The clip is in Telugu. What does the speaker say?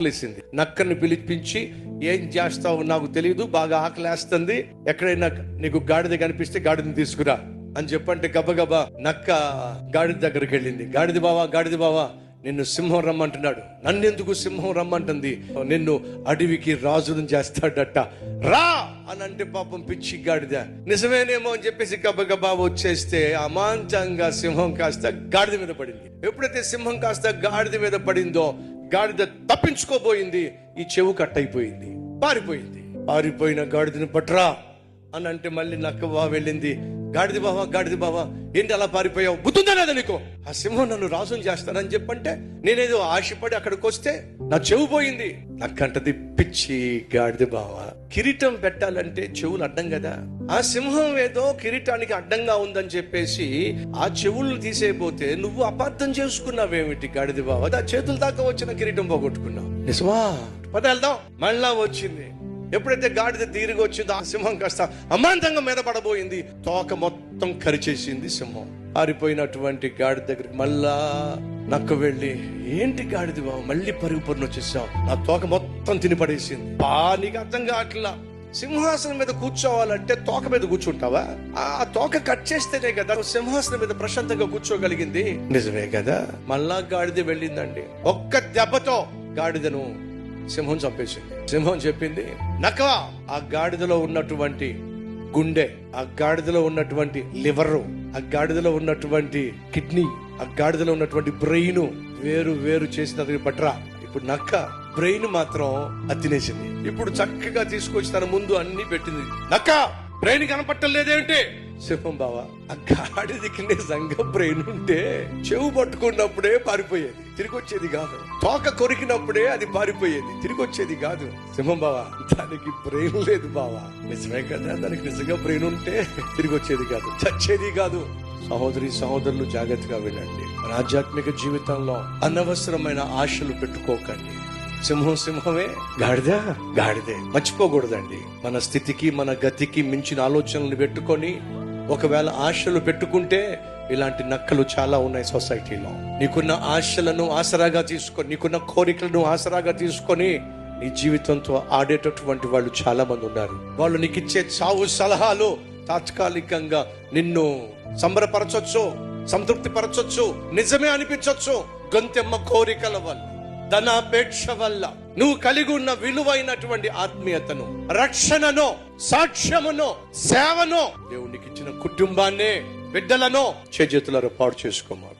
లేసింది. నక్కని పిలిపించి, ఏం చేస్తావు నాకు తెలియదు, బాగా ఆకలేస్తుంది, ఎక్కడైనా నీకు గాడిద కనిపిస్తే గాడిదని తీసుకురా అని చెప్పంటే గబగబా నక్క గాడిద దగ్గరికి వెళ్ళింది. గాడిద బావా నిన్ను సింహం రమ్మంటున్నాడు. నన్నెందుకు సింహం రమ్మంటుంది? నిన్ను అడవికి రాజును చేస్తాడట, రా అని అంటే పాపం పిచ్చి గాడిద నిజమేనేమో అని చెప్పేసి గబగబా వచ్చేస్తే అమాంతంగా సింహం కాస్త గాడిద మీద పడింది. ఎప్పుడైతే సింహం కాస్త గాడిద మీద పడిందో గాడిద తప్పించుకోబోయింది. ఈ చెవు కట్టయిపోయింది, పారిపోయిన గాడిదని పట్రా అని అంటే మళ్ళీ నక్క వెళ్ళింది. గాడిద బావా ఏంటి అలా పారిపోయావు, బుద్ధుందా లేదా నీకు? ఆ సింహం నన్ను రాజుని చేస్తానని చెప్పంటే నేనేదో ఆశపడి అక్కడికి వస్తే నా చెవు పోయింది. నక్కంటది, పిచ్చి గాడిద బావా, కిరీటం పెట్టాలంటే చెవులు అడ్డం కదా. ఆ సింహం ఏదో కిరీటానికి అడ్డంగా ఉందని చెప్పేసి ఆ చెవులు తీసేయబోతే నువ్వు అపార్థం చేసుకున్నావేమిటి గాడిద బావా? ఆ చేతుల దాకా వచ్చిన కిరీటం పోగొట్టుకున్నావు. నిజమా? పద వెళ్దాం. మళ్ళా వచ్చింది. ఎప్పుడైతే గాడిద తిరిగి వచ్చిందో ఆ సింహం కాస్త అమాంతంగా మీద పడబోయింది. తోక మొత్తం కరిచేసింది సింహం. పారిపోయినటువంటి గాడిద దగ్గరికి మళ్ళా నక్క వెళ్ళి, ఏంటి గాడిద బావ మళ్ళీ పరుగు వచ్చేసావు, నా తోక మొత్తం తిని పడేసింది. నీకు అర్థం కావట్లా, సింహాసనం మీద కూర్చోవాలంటే తోక మీద కూర్చుంటావా? ఆ తోక కట్ చేస్తేనే కదా సింహాసనం మీద ప్రశాంతంగా కూర్చోగలిగింది. నిజమే కదా. మళ్ళా గాడిద వెళ్ళిందండి. ఒక్క దెబ్బతో గాడిదను సింహం చంపేసింది. సింహం చెప్పింది, నక్కవా, ఆ గాడిదలో ఉన్నటువంటి గుండె, ఆ గాడిదలో ఉన్నటువంటి లివరు, ఆ గాడిదలో ఉన్నటువంటి కిడ్నీ, ఆ గాడిదలో ఉన్నటువంటి బ్రెయిన్ వేరు చేసిన దగ్గర పట్రా. ఇప్పుడు నక్క బ్రెయిన్ మాత్రం తినేసింది. ఇప్పుడు చక్కగా తీసుకొచ్చి తన ముందు అన్ని పెట్టింది. నక్క, బ్రెయిన్ కనపట్టలేదేంటి? సింహం బావా, ఆ గాడిదకి నిజంగా బ్రెయిన్ ఉంటే చెవు పట్టుకున్నప్పుడే పారిపోయేది, తిరిగి వచ్చేది కాదు. తోక కొరికినప్పుడే అది పారిపోయేది, తిరిగి వచ్చేది కాదు. సింహం బావా, దానికి బ్రెయిన్ లేదు బావా. నిజమే కదా, దానికి నిజంగా బ్రెయిన్ ఉంటే తిరిగి వచ్చేది కాదు, చచ్చేది కాదు. సహోదరులు జాగ్రత్తగా వినండి. మన ఆధ్యాత్మిక జీవితంలో అనవసరమైన ఆశలు పెట్టుకోకండి. సింహమే, గాడిదే మర్చిపోకూడదండి. మన స్థితికి మన గతికి మించిన ఆలోచనలు పెట్టుకొని ఒకవేళ ఆశలు పెట్టుకుంటే ఇలాంటి నక్కలు చాలా ఉన్నాయి సొసైటీలో. నీకున్న ఆశలను ఆసరాగా తీసుకొని, నీకున్న కోరికలను ఆసరాగా తీసుకొని నీ జీవితంతో ఆడేటటువంటి వాళ్ళు చాలా మంది ఉన్నారు. వాళ్ళు నీకు ఇచ్చే చావు సలహాలు తాత్కాలికంగా నిన్ను సంబరపరచొచ్చు, సంతృప్తి పరచొచ్చు, నిజమే అనిపించొచ్చు. గొంతెమ్మ కోరికల వల్ల, ధనాపేక్ష వల్ల నువ్వు కలిగి ఉన్న విలువైనటువంటి ఆత్మీయతను, రక్షణను, సాక్ష్యమును, సేవను, దేవునికి ఇచ్చిన కుటుంబాన్ని, బిడ్డలను చేతులారా పాడు చేసుకోమారు.